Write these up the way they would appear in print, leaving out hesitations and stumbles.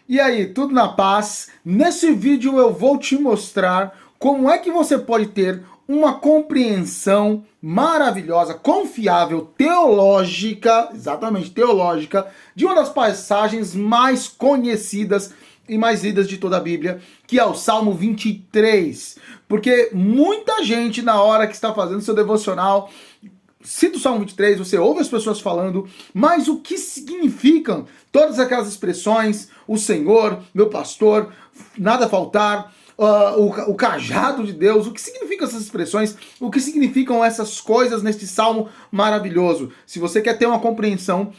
E aí, tudo na paz? Nesse vídeo eu vou te mostrar como é que você pode ter uma compreensão maravilhosa, confiável, teológica, exatamente teológica, de uma das passagens mais conhecidas e mais lidas de toda a Bíblia, que é o Salmo 23. Porque muita gente, na hora que está fazendo seu devocional, cita o Salmo 23, você ouve as pessoas falando, mas o que significam todas aquelas expressões, o Senhor, meu pastor, nada faltar, o cajado de Deus, o que significam essas expressões, o que significam essas coisas neste salmo maravilhoso? Se você quer ter uma compreensão,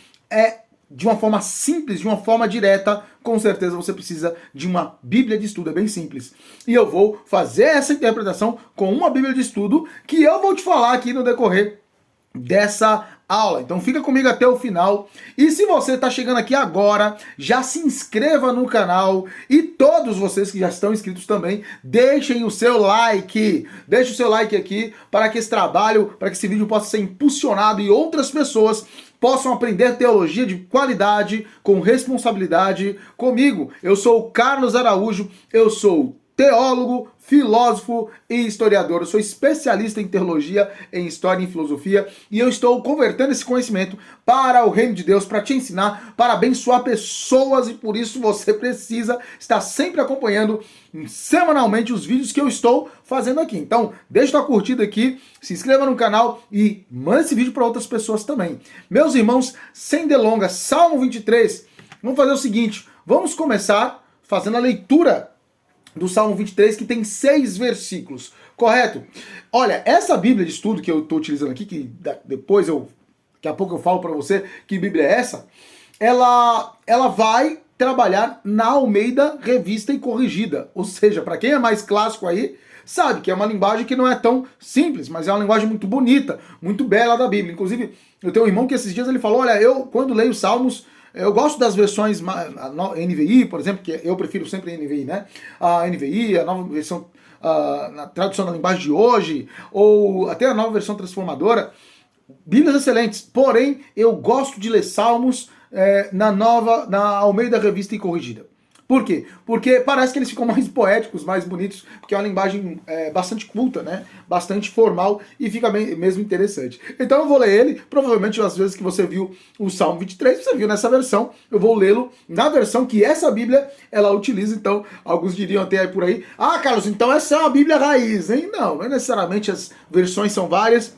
de uma forma simples, de uma forma direta, com certeza você precisa de uma Bíblia de estudo, é bem simples. E eu vou fazer essa interpretação com uma Bíblia de estudo que eu vou te falar aqui no decorrer dessa aula. Então fica comigo até o final. E se você está chegando aqui agora, já se inscreva no canal. E todos vocês que já estão inscritos também, deixem o seu like. Deixe o seu like aqui para que esse trabalho, para que esse vídeo possa ser impulsionado e outras pessoas possam aprender teologia de qualidade, com responsabilidade comigo. Eu sou o Carlos Araújo, eu sou teólogo, filósofo e historiador. Eu sou especialista em teologia, em história e em filosofia, e eu estou convertendo esse conhecimento para o reino de Deus, para te ensinar, para abençoar pessoas, e por isso você precisa estar sempre acompanhando semanalmente os vídeos que eu estou fazendo aqui. Então, deixa tua curtida aqui, se inscreva no canal e manda esse vídeo para outras pessoas também. Meus irmãos, sem delongas, Salmo 23, vamos fazer o seguinte, vamos começar fazendo a leitura do Salmo 23, que tem 6 versículos, correto? Olha, essa Bíblia de estudo que eu estou utilizando aqui, que depois daqui a pouco eu falo para você que Bíblia é essa, ela vai trabalhar na Almeida Revista e Corrigida, ou seja, para quem é mais clássico aí, sabe que é uma linguagem que não é tão simples, mas é uma linguagem muito bonita, muito bela da Bíblia. Inclusive, eu tenho um irmão que esses dias ele falou, olha, eu quando leio Salmos, eu gosto das versões NVI, por exemplo, que eu prefiro sempre a NVI, né? A NVI, a nova versão, na tradução da linguagem de hoje, ou até a nova versão transformadora. Bíblias excelentes, porém, eu gosto de ler Salmos na Almeida Revista e Corrigida. Por quê? Porque parece que eles ficam mais poéticos, mais bonitos, porque é uma linguagem bastante culta, né? Bastante formal e fica bem, mesmo interessante. Então eu vou ler ele, provavelmente às vezes que você viu o Salmo 23, você viu nessa versão, eu vou lê-lo na versão que essa Bíblia ela utiliza, então alguns diriam até aí por aí, ah Carlos, então essa é a Bíblia raiz, hein? Não é necessariamente, as versões são várias,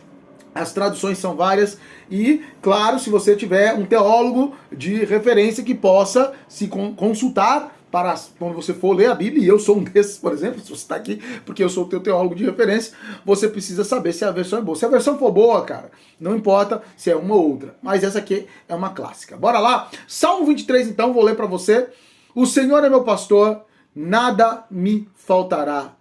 as traduções são várias e, claro, se você tiver um teólogo de referência que possa se consultar para quando você for ler a Bíblia, e eu sou um desses, por exemplo, se você está aqui porque eu sou o teu teólogo de referência, você precisa saber se a versão é boa. Se a versão for boa, cara, não importa se é uma ou outra, mas essa aqui é uma clássica. Bora lá? Salmo 23, então, vou ler para você. O Senhor é meu pastor, nada me faltará.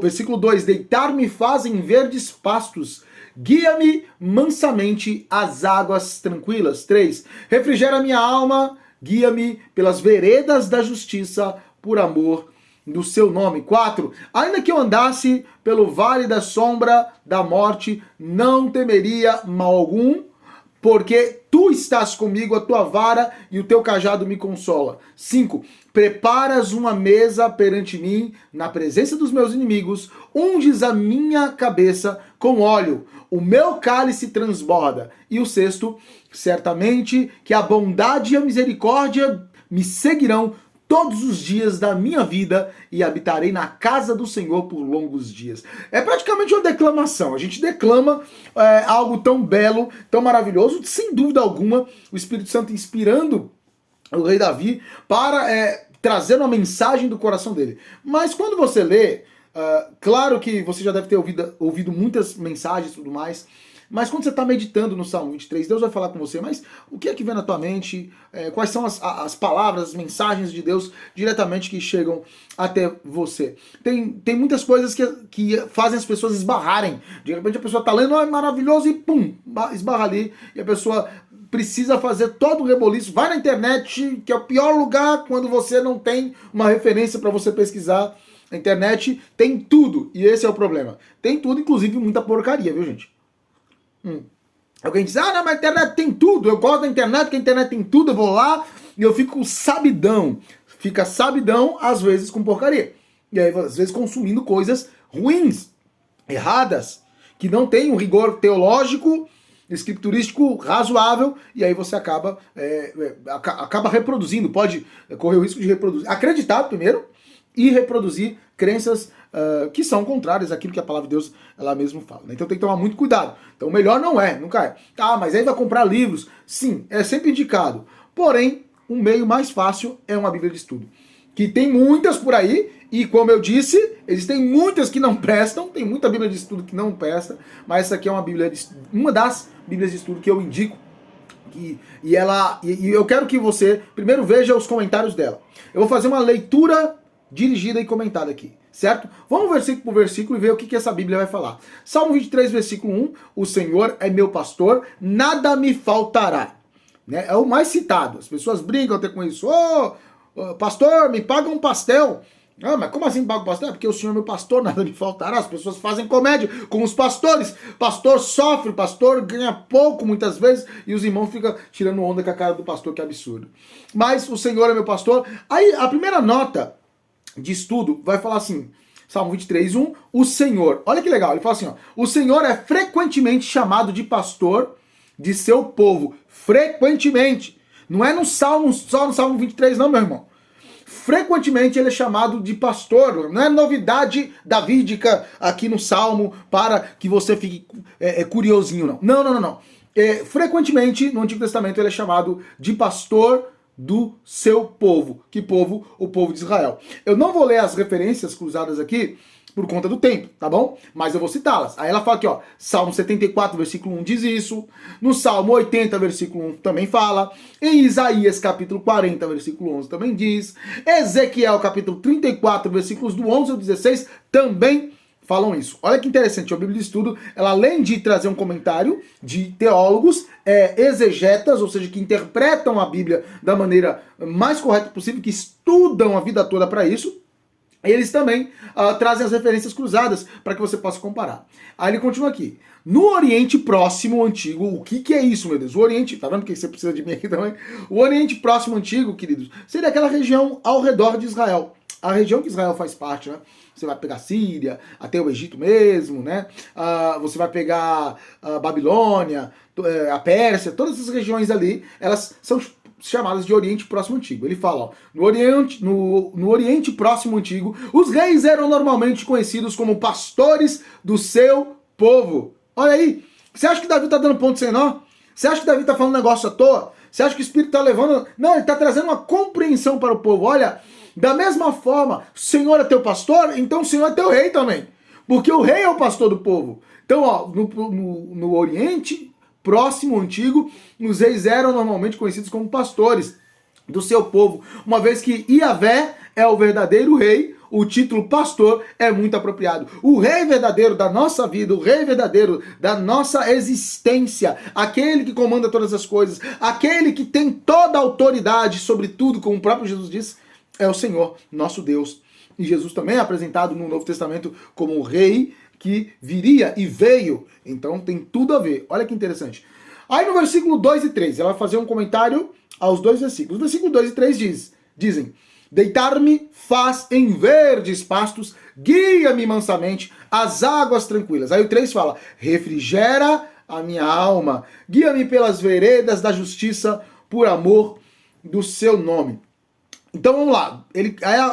Versículo 2, deitar-me faz em verdes pastos, guia-me mansamente às águas tranquilas. 3, refrigera minha alma, guia-me pelas veredas da justiça, por amor do seu nome. 4, ainda que eu andasse pelo vale da sombra da morte, não temeria mal algum, porque tu estás comigo, a tua vara e o teu cajado me consola. 5, preparas uma mesa perante mim, na presença dos meus inimigos, unges a minha cabeça com óleo, o meu cálice transborda. E o 6, certamente que a bondade e a misericórdia me seguirão todos os dias da minha vida e habitarei na casa do Senhor por longos dias. É praticamente uma declamação. A gente declama algo tão belo, tão maravilhoso, sem dúvida alguma, o Espírito Santo inspirando o rei Davi para trazer uma mensagem do coração dele. Mas quando você lê, claro que você já deve ter ouvido muitas mensagens e tudo mais, mas quando você está meditando no Salmo 23, Deus vai falar com você, mas o que é que vem na tua mente? Quais são as palavras, as mensagens de Deus diretamente que chegam até você? Tem muitas coisas que fazem as pessoas esbarrarem. De repente a pessoa está lendo, é maravilhoso, e pum, esbarra ali, e a pessoa precisa fazer todo o reboliço. Vai na internet, que é o pior lugar quando você não tem uma referência para você pesquisar. A internet tem tudo, e esse é o problema. Tem tudo, inclusive muita porcaria, viu, gente? Alguém diz, não, mas a internet tem tudo, eu gosto da internet, porque a internet tem tudo, eu vou lá e eu fico sabidão. fica sabidão, às vezes com porcaria. E aí, às vezes, consumindo coisas ruins, erradas, que não tem um rigor teológico, escriturístico razoável, e aí você acaba reproduzindo, pode correr o risco de reproduzir, acreditar primeiro e reproduzir crenças que são contrárias àquilo que a palavra de Deus ela mesma fala. Né? Então tem que tomar muito cuidado. Então o melhor não é, nunca é. Tá, mas aí vai comprar livros. Sim, é sempre indicado. Porém, um meio mais fácil é uma Bíblia de estudo. Que tem muitas por aí, e como eu disse, existem muitas que não prestam, tem muita Bíblia de estudo que não presta, mas essa aqui é uma das Bíblias de estudo que eu indico. E eu quero que você primeiro veja os comentários dela. Eu vou fazer uma leitura dirigida e comentada aqui, certo? Vamos versículo por versículo e ver o que essa Bíblia vai falar. Salmo 23, versículo 1, o Senhor é meu pastor, nada me faltará. Né? É o mais citado, as pessoas brincam até com isso. Pastor, me paga um pastel. Ah, mas como assim paga um pastel? Porque o Senhor é meu pastor, nada me faltará. As pessoas fazem comédia com os pastores. Pastor sofre, pastor ganha pouco muitas vezes e os irmãos ficam tirando onda com a cara do pastor, que absurdo. Mas o Senhor é meu pastor. Aí a primeira nota de estudo vai falar assim, Salmo 23, 1, o Senhor. Olha que legal, ele fala assim, ó, o Senhor é frequentemente chamado de pastor de seu povo. Frequentemente. Não é só no Salmo 23 não, meu irmão. Frequentemente ele é chamado de pastor. Não é novidade davídica aqui no Salmo para que você fique curiosinho, não. Não. Frequentemente no Antigo Testamento ele é chamado de pastor do seu povo. Que povo? O povo de Israel. Eu não vou ler as referências cruzadas aqui por conta do tempo, tá bom? Mas eu vou citá-las. Aí ela fala aqui, ó, Salmo 74, versículo 1 diz isso, no Salmo 80, versículo 1 também fala, em Isaías, capítulo 40, versículo 11 também diz, Ezequiel, capítulo 34, versículos do 11 ao 16 também falam isso. Olha que interessante, a Bíblia de Estudo, ela além de trazer um comentário de teólogos, exegetas, ou seja, que interpretam a Bíblia da maneira mais correta possível, que estudam a vida toda para isso, eles também trazem as referências cruzadas para que você possa comparar. Aí ele continua aqui. No Oriente Próximo Antigo, o que é isso, meu Deus? O Oriente, tá vendo que você precisa de mim aqui também? O Oriente Próximo Antigo, queridos, seria aquela região ao redor de Israel. A região que Israel faz parte, né? Você vai pegar Síria, até o Egito mesmo, né? Você vai pegar a Babilônia, a Pérsia, todas essas regiões ali, elas são chamadas de Oriente Próximo Antigo. Ele fala, ó, no Oriente Próximo Antigo, os reis eram normalmente conhecidos como pastores do seu povo. Olha aí, você acha que Davi tá dando ponto sem nó? Você acha que Davi tá falando negócio à toa? Você acha que o Espírito tá levando... Não, ele tá trazendo uma compreensão para o povo. Olha, da mesma forma, o Senhor é teu pastor, então o Senhor é teu rei também. Porque o rei é o pastor do povo. Então, ó, no Oriente Próximo Antigo, os reis eram normalmente conhecidos como pastores do seu povo. Uma vez que Yahvé é o verdadeiro rei, o título pastor é muito apropriado. O rei verdadeiro da nossa vida, o rei verdadeiro da nossa existência, aquele que comanda todas as coisas, aquele que tem toda a autoridade sobre tudo, como o próprio Jesus disse, é o Senhor, nosso Deus. E Jesus também é apresentado no Novo Testamento como o rei que viria e veio. Então tem tudo a ver. Olha que interessante. Aí no versículo 2 e 3, ela vai fazer um comentário aos dois versículos. No versículo 2 e 3 dizem, deitar-me faz em verdes pastos, guia-me mansamente às águas tranquilas. Aí o 3 fala, refrigera a minha alma, guia-me pelas veredas da justiça por amor do seu nome. Então vamos lá,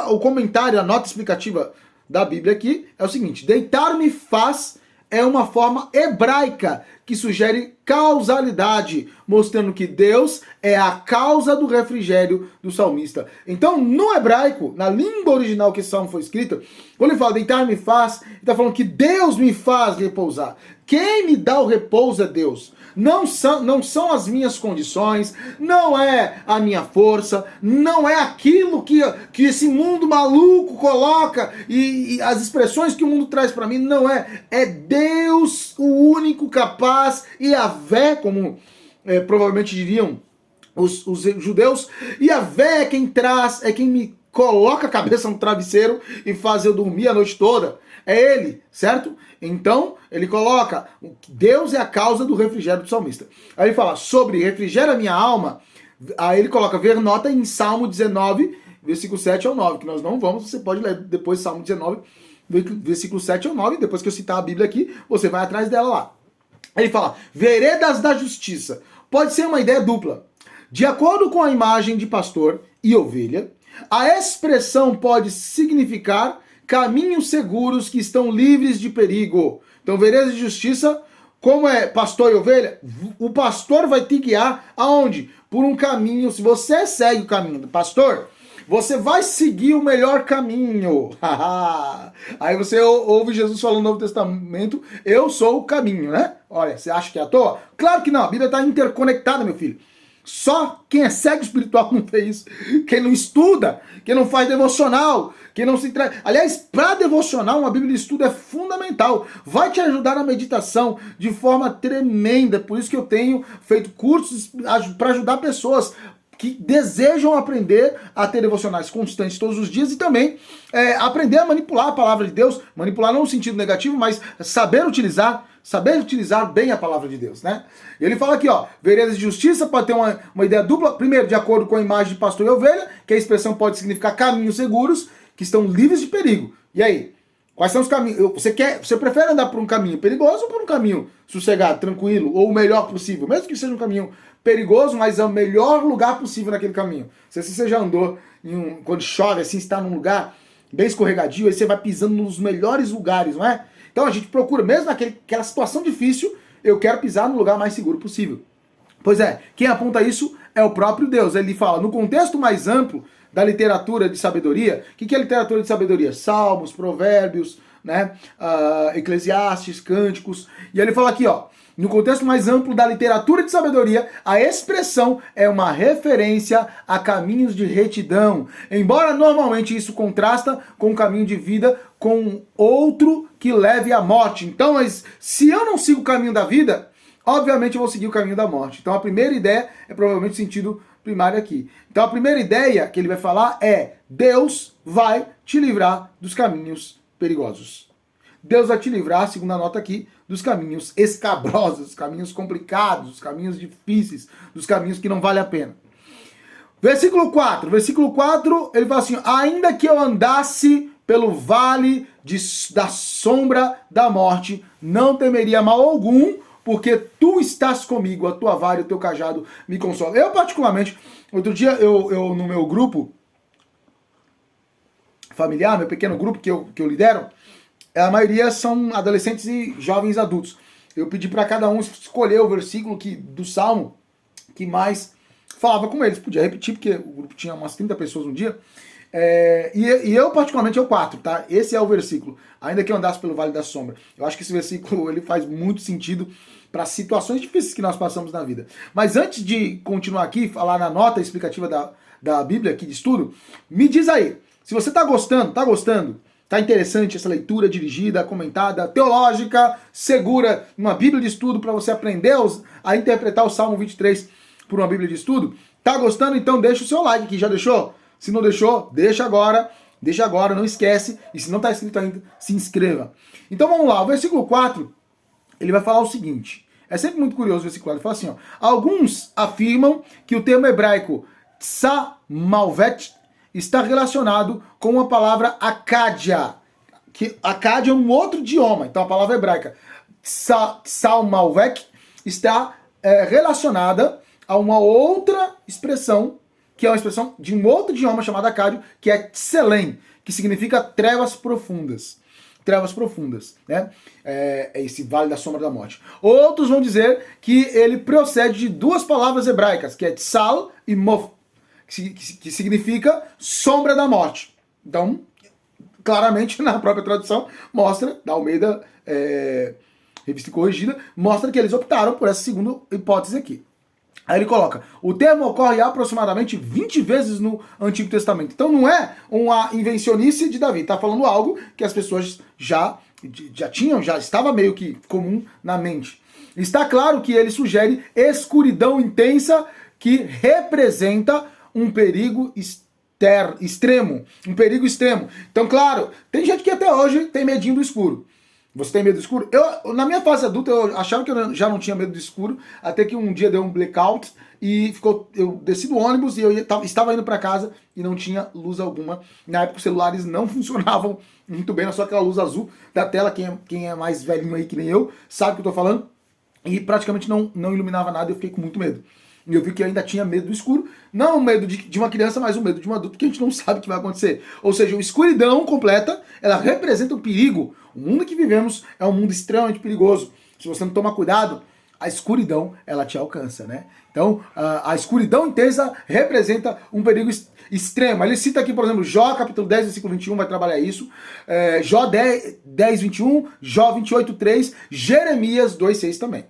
o comentário, a nota explicativa da Bíblia aqui é o seguinte, deitar-me faz é uma forma hebraica que sugere causalidade, mostrando que Deus é a causa do refrigério do salmista. Então, no hebraico, na língua original que esse salmo foi escrito, quando ele fala deitar-me faz, ele está falando que Deus me faz repousar. Quem me dá o repouso é Deus. Não são as minhas condições, não é a minha força, não é aquilo que esse mundo maluco coloca e as expressões que o mundo traz para mim, não é. É Deus o único capaz, e a Yahvé, como provavelmente diriam os judeus, Yahvé é quem traz, é quem me coloca a cabeça no travesseiro e faz eu dormir a noite toda. É ele, certo? Então, ele coloca, Deus é a causa do refrigério do salmista. Aí ele fala, sobre refrigera minha alma, aí ele coloca, ver nota em Salmo 19, versículo 7 ao 9, que nós não vamos, você pode ler depois Salmo 19, versículo 7 ao 9, depois que eu citar a Bíblia aqui, você vai atrás dela lá. Ele fala, veredas da justiça. Pode ser uma ideia dupla. De acordo com a imagem de pastor e ovelha, a expressão pode significar caminhos seguros que estão livres de perigo. Então, veredas de justiça, como é pastor e ovelha, o pastor vai te guiar aonde? Por um caminho. Se você segue o caminho do pastor, você vai seguir o melhor caminho. Aí você ouve Jesus falando no Novo Testamento, eu sou o caminho, né? Olha, você acha que é à toa? Claro que não, a Bíblia está interconectada, meu filho. Só quem é cego espiritual não fez isso. Quem não estuda, quem não faz devocional, quem não se entrega. Aliás, para devocional, uma Bíblia de estudo é fundamental. Vai te ajudar na meditação de forma tremenda. Por isso que eu tenho feito cursos para ajudar pessoas que desejam aprender a ter devocionais constantes todos os dias e também aprender a manipular a palavra de Deus. Manipular não no sentido negativo, mas saber utilizar bem a palavra de Deus, né? Ele fala aqui, ó, veredas de justiça pode ter uma ideia dupla. Primeiro, de acordo com a imagem de pastor e ovelha, que a expressão pode significar caminhos seguros que estão livres de perigo. E aí? Quais são os caminhos? Você prefere andar por um caminho perigoso ou por um caminho sossegado, tranquilo, ou o melhor possível? Mesmo que seja um caminho perigoso, mas é o melhor lugar possível naquele caminho. Se você já andou quando chove, assim, está num lugar bem escorregadio, aí você vai pisando nos melhores lugares, não é? Então a gente procura, mesmo naquela situação difícil, eu quero pisar no lugar mais seguro possível. Pois é, quem aponta isso é o próprio Deus. Ele fala, no contexto mais amplo da literatura de sabedoria, o que é literatura de sabedoria? Salmos, provérbios, né? Eclesiastes, cânticos. E ele fala aqui, ó, no contexto mais amplo da literatura de sabedoria, a expressão é uma referência a caminhos de retidão. Embora normalmente isso contrasta com um caminho de vida com outro que leve à morte. Então, mas se eu não sigo o caminho da vida, obviamente eu vou seguir o caminho da morte. Então a primeira ideia é provavelmente o sentido primário aqui. Então a primeira ideia que ele vai falar é: Deus vai te livrar dos caminhos perigosos. Deus vai te livrar, segunda nota aqui, dos caminhos escabrosos, dos caminhos complicados, dos caminhos difíceis, dos caminhos que não vale a pena. Versículo 4, ele fala assim: ainda que eu andasse pelo vale da sombra da morte, não temeria mal algum, porque tu estás comigo, a tua vara e o teu cajado me consolam. Eu particularmente, outro dia eu no meu grupo familiar, meu pequeno grupo que eu lidero, a maioria são adolescentes e jovens adultos. Eu pedi para cada um escolher o versículo do Salmo que mais falava com eles. Podia repetir, porque o grupo tinha umas 30 pessoas um dia. E eu, particularmente, é o 4, tá? Esse é o versículo. Ainda que eu andasse pelo Vale da Sombra. Eu acho que esse versículo ele faz muito sentido para situações difíceis que nós passamos na vida. Mas antes de continuar aqui, falar na nota explicativa da Bíblia aqui de estudo, me diz aí, se você tá gostando, tá interessante essa leitura dirigida, comentada, teológica, segura, uma Bíblia de estudo para você aprender a interpretar o Salmo 23 por uma Bíblia de estudo? Tá gostando? Então deixa o seu like aqui, já deixou? Se não deixou, deixa agora, não esquece. E se não está inscrito ainda, se inscreva. Então vamos lá, o versículo 4, ele vai falar o seguinte. É sempre muito curioso o versículo 4, ele fala assim, ó. Alguns afirmam que o termo hebraico tsamalvet está relacionado com a palavra Acádia. Que Acádia é um outro idioma, então a palavra hebraica tsamalvet está relacionada a uma outra expressão, que é uma expressão de um outro idioma chamado acádio, que é tselem, que significa trevas profundas. Trevas profundas, né? É esse vale da sombra da morte. Outros vão dizer que ele procede de duas palavras hebraicas, que é tsal e mof, que significa sombra da morte. Então, claramente, na própria tradução, mostra, da Almeida Revista Corrigida, mostra que eles optaram por essa segunda hipótese aqui. Aí ele coloca, o termo ocorre aproximadamente 20 vezes no Antigo Testamento. Então não é uma invencionice de Davi, está falando algo que as pessoas já tinham, já estava meio que comum na mente. Está claro que ele sugere escuridão intensa que representa um perigo extremo. Um perigo extremo. Então, claro, tem gente que até hoje tem medinho do escuro. Você tem medo do escuro? Na minha fase adulta, eu achava que eu já não tinha medo do escuro, até que um dia deu um blackout e eu desci do ônibus e eu estava indo para casa e não tinha luz alguma. Na época os celulares não funcionavam muito bem, era só aquela luz azul da tela. Quem é mais velhinho aí que nem eu sabe o que eu tô falando. E praticamente não iluminava nada, eu fiquei com muito medo. E eu vi que eu ainda tinha medo do escuro. Não o medo de uma criança, mas o medo de um adulto, que a gente não sabe o que vai acontecer. Ou seja, a escuridão completa, ela representa um perigo. O mundo que vivemos é um mundo extremamente perigoso. Se você não tomar cuidado, a escuridão, ela te alcança, né? Então, a escuridão intensa representa um perigo extremo. Ele cita aqui, por exemplo, Jó, capítulo 10, versículo 21, vai trabalhar isso. Jó 10, 21, Jó 28, 3, Jeremias 2, 6 também.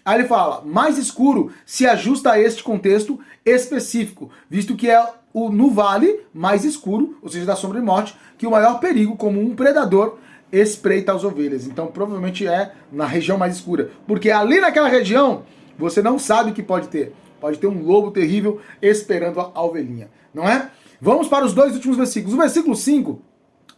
Aí ele fala, mais escuro se ajusta a este contexto específico, visto que é no vale mais escuro, ou seja, da sombra de morte, que o maior perigo, como um predador, espreita as ovelhas. Então provavelmente é na região mais escura, porque ali naquela região você não sabe o que pode ter. Pode ter um lobo terrível esperando a ovelhinha, não é? Vamos para os dois últimos versículos. O versículo 5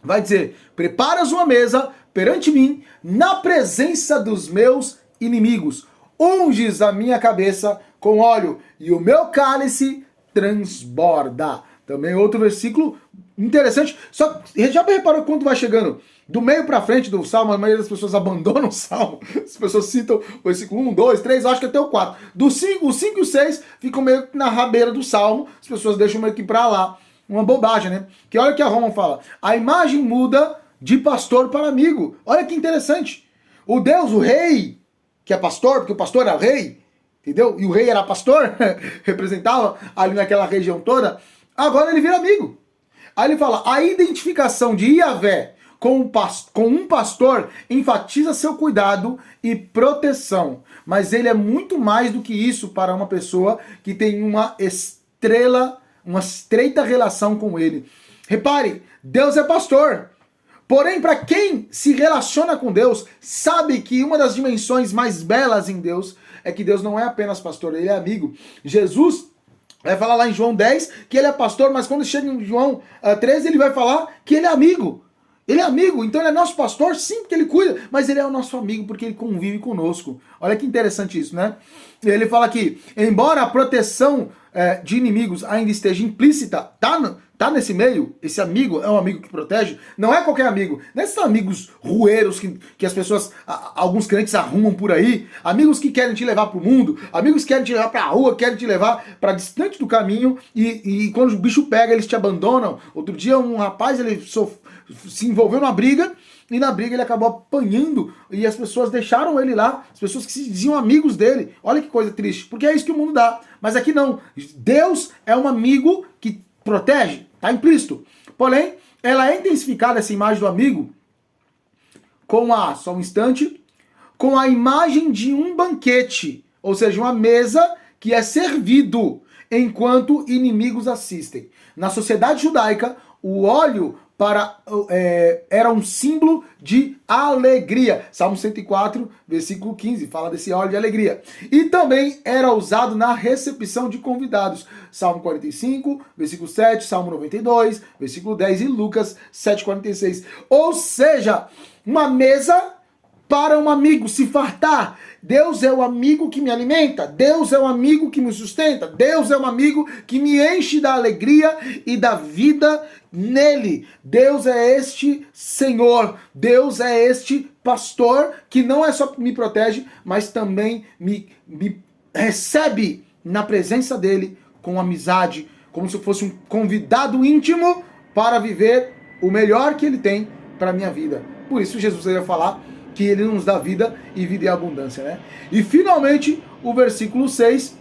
vai dizer, preparas uma mesa perante mim, na presença dos meus inimigos. Unges a minha cabeça com óleo e o meu cálice transborda. Também outro versículo interessante. Só já reparou quando vai chegando do meio para frente do salmo, a maioria das pessoas abandonam o salmo. As pessoas citam o versículo 1, 2, 3, acho que até o 4. O 5 e o 6 ficam meio que na rabeira do salmo. As pessoas deixam meio que para lá. Uma bobagem, né? Que olha o que a Roma fala. A imagem muda de pastor para amigo. Olha que interessante. O Deus, o rei, que é pastor, porque o pastor era o rei, entendeu? E o rei era pastor, representava ali naquela região toda, agora ele vira amigo. Aí ele fala, a identificação de Yahvé com um pastor enfatiza seu cuidado e proteção, mas ele é muito mais do que isso para uma pessoa que tem uma estreita relação com ele. Repare, Deus é pastor. Porém, para quem se relaciona com Deus, sabe que uma das dimensões mais belas em Deus é que Deus não é apenas pastor, ele é amigo. Jesus vai falar lá em João 10 que ele é pastor, mas quando chega em João 13 ele vai falar que ele é amigo. Ele é amigo, então ele é nosso pastor, sim, porque ele cuida, mas ele é o nosso amigo porque ele convive conosco. Olha que interessante isso, né? Ele fala que, embora a proteção de inimigos ainda esteja implícita, tá nesse meio, esse amigo é um amigo que protege, não é qualquer amigo, não é esses amigos rueiros que as pessoas, alguns crentes arrumam por aí, amigos que querem te levar pro mundo, amigos que querem te levar pra rua, querem te levar pra distante do caminho e quando o bicho pega eles te abandonam. Outro dia um rapaz, ele se envolveu numa briga e na briga ele acabou apanhando e as pessoas deixaram ele lá, as pessoas que se diziam amigos dele. Olha que coisa triste, porque é isso que o mundo dá. Mas aqui não, Deus é um amigo que protege, tá implícito. Porém, ela é intensificada, essa imagem do amigo, só um instante, com a imagem de um banquete, ou seja, uma mesa que é servido enquanto inimigos assistem. Na sociedade judaica, o óleo era um símbolo de alegria. Salmo 104, versículo 15, fala desse óleo de alegria. E também era usado na recepção de convidados. Salmo 45, versículo 7, Salmo 92, versículo 10 e Lucas 7,46. Ou seja, uma mesa para um amigo se fartar. Deus é o amigo que me alimenta, Deus é o amigo que me sustenta, Deus é um amigo que me enche da alegria e da vida nele. Deus é este Senhor, Deus é este pastor que não é só me protege, mas também me recebe na presença dele com amizade, como se eu fosse um convidado íntimo para viver o melhor que ele tem para a minha vida. Por isso Jesus ia falar que ele nos dá vida e vida em abundância, né? E finalmente, o versículo 6,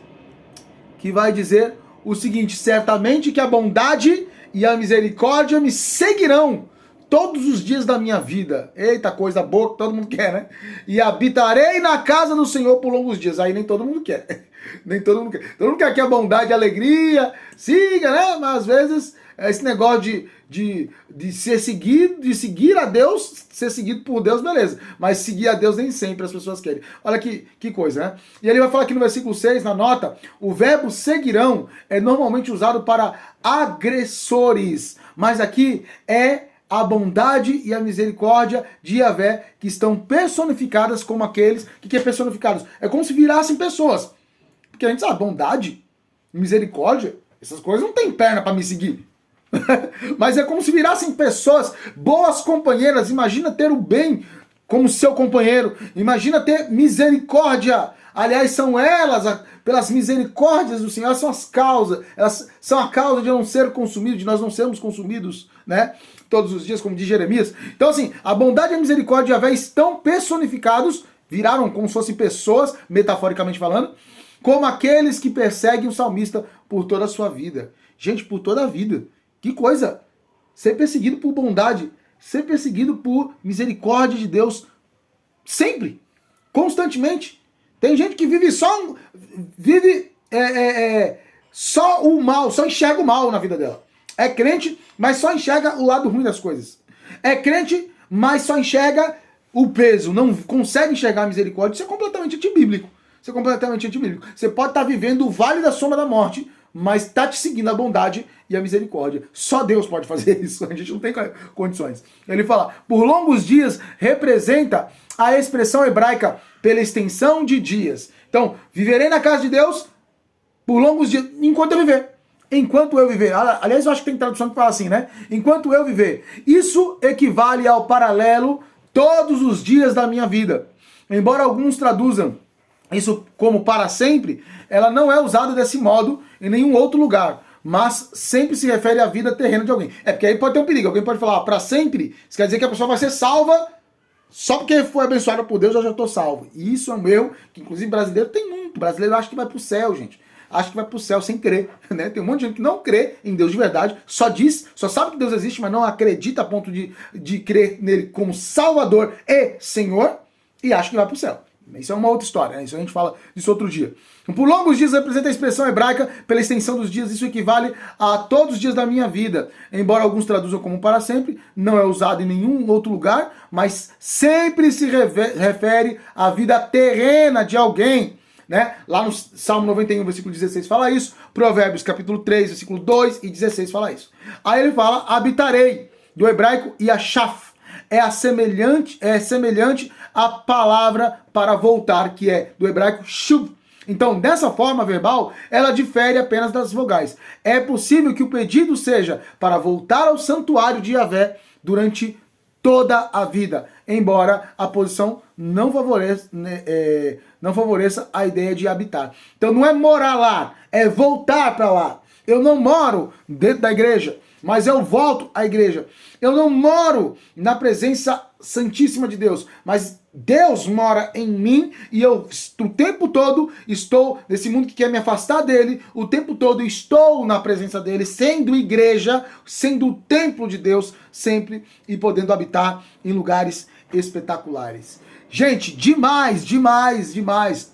que vai dizer o seguinte: certamente que a bondade e a misericórdia me seguirão todos os dias da minha vida. Eita, coisa boa que todo mundo quer, né? E habitarei na casa do Senhor por longos dias. Aí nem todo mundo quer. Nem todo mundo quer. Todo mundo quer que a bondade e a alegria siga, né? Mas às vezes esse negócio de ser seguido, de seguir a Deus, ser seguido por Deus, beleza. Mas seguir a Deus nem sempre as pessoas querem. Olha que coisa, né? E ele vai falar aqui no versículo 6, na nota, o verbo seguirão é normalmente usado para agressores. Mas aqui é a bondade e a misericórdia de Yahvé que estão personificadas como aqueles... O que é personificados? É como se virassem pessoas. Porque a gente sabe, bondade misericórdia, essas coisas não tem perna para me seguir. Mas é como se virassem pessoas, boas companheiras. Imagina ter o bem como seu companheiro. Imagina ter misericórdia. Aliás, são elas, pelas misericórdias do Senhor, são as causas. Elas são a causa de não ser consumido, de nós não sermos consumidos, né? Todos os dias, como diz Jeremias. Então, assim, a bondade e a misericórdia de Yahvé estão personificados, viraram como se fossem pessoas, metaforicamente falando, como aqueles que perseguem o salmista por toda a sua vida. Gente, por toda a vida. Que coisa! Ser perseguido por bondade, ser perseguido por misericórdia de Deus, sempre, constantemente. Tem gente que vive só o mal, só enxerga o mal na vida dela. É crente, mas só enxerga o lado ruim das coisas. É crente, mas só enxerga o peso, não consegue enxergar a misericórdia. Isso é completamente antibíblico. Isso é completamente antibíblico. Você pode estar vivendo o vale da sombra da morte, mas está te seguindo a bondade e a misericórdia. Só Deus pode fazer isso, a gente não tem condições. Ele fala, por longos dias representa a expressão hebraica pela extensão de dias. Então, viverei na casa de Deus por longos dias, enquanto eu viver. Enquanto eu viver. Aliás, eu acho que tem tradução que fala assim, né? Enquanto eu viver. Isso equivale ao paralelo todos os dias da minha vida. Embora alguns traduzam isso como para sempre, ela não é usada desse modo em nenhum outro lugar, mas sempre se refere à vida terrena de alguém. É porque aí pode ter um perigo, alguém pode falar, para sempre, isso quer dizer que a pessoa vai ser salva só porque foi abençoada por Deus, eu já estou salvo. E isso é um erro que, inclusive, brasileiro tem muito. Brasileiro acha que vai para o céu, gente. Acha que vai para o céu sem crer, né? Tem um monte de gente que não crê em Deus de verdade, só sabe que Deus existe, mas não acredita a ponto de crer nele como Salvador e Senhor, e acha que vai para o céu. Isso é uma outra história, né? Isso a gente fala disso outro dia. Por longos dias representa a expressão hebraica pela extensão dos dias, isso equivale a todos os dias da minha vida. Embora alguns traduzam como para sempre, não é usado em nenhum outro lugar, mas sempre se refere à vida terrena de alguém, né? Lá no Salmo 91, versículo 16 fala isso, Provérbios capítulo 3, versículo 2 e 16 fala isso. Aí ele fala, habitarei, do hebraico yashaf, é semelhante à palavra para voltar, que é do hebraico shuv. Então, dessa forma verbal, ela difere apenas das vogais. É possível que o pedido seja para voltar ao santuário de Yahvé durante toda a vida, embora a posição não favoreça a ideia de habitar. Então não é morar lá, é voltar para lá. Eu não moro dentro da igreja, mas eu volto à igreja. Eu não moro na presença santíssima de Deus, mas Deus mora em mim e eu o tempo todo estou nesse mundo que quer me afastar dele, o tempo todo estou na presença dele, sendo igreja, sendo o templo de Deus sempre e podendo habitar em lugares espetaculares. Gente, demais, demais, demais.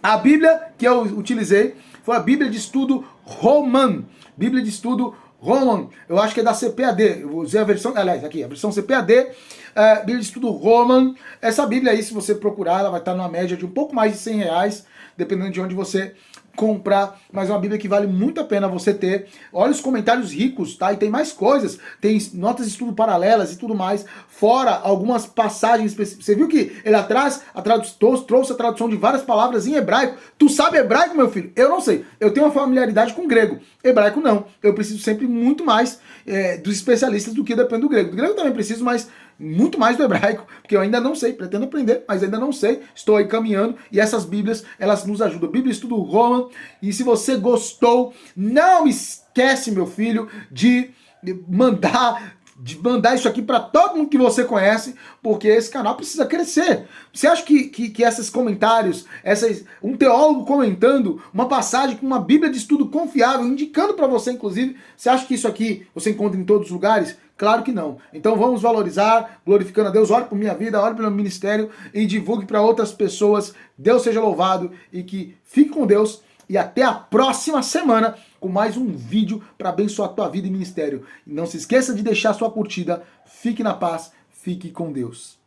A Bíblia que eu utilizei foi a Bíblia de Estudo Roman. Bíblia de Estudo Roman, eu acho que é da CPAD, eu usei a versão, aliás, aqui, a versão CPAD, Bíblia de Estudo Roman. Essa Bíblia aí, se você procurar, ela vai estar numa média de um pouco mais de R$100, dependendo de onde você comprar, mas é uma Bíblia que vale muito a pena você ter. Olha os comentários ricos, tá? E tem mais coisas, tem notas de estudo paralelas e tudo mais, fora algumas passagens específicas. Você viu que ele atrás trouxe a tradução de várias palavras em hebraico. Tu sabe hebraico, meu filho? Eu não sei. Eu tenho uma familiaridade com grego. Hebraico não. Eu preciso sempre muito mais dos especialistas do que depende do grego. Do grego eu também preciso, mas muito mais do hebraico, porque eu ainda não sei, pretendo aprender, mas ainda não sei, estou aí caminhando, e essas Bíblias, elas nos ajudam. Bíblia Estudo Roman, e se você gostou, não esquece, meu filho, de mandar isso aqui para todo mundo que você conhece, porque esse canal precisa crescer. Você acha que esses comentários, um teólogo comentando uma passagem com uma Bíblia de estudo confiável, indicando para você, inclusive, você acha que isso aqui você encontra em todos os lugares? Claro que não. Então vamos valorizar, glorificando a Deus. Ore por minha vida, ore pelo ministério e divulgue para outras pessoas. Deus seja louvado e que fique com Deus. E até a próxima semana com mais um vídeo para abençoar a tua vida e ministério. E não se esqueça de deixar sua curtida. Fique na paz, fique com Deus.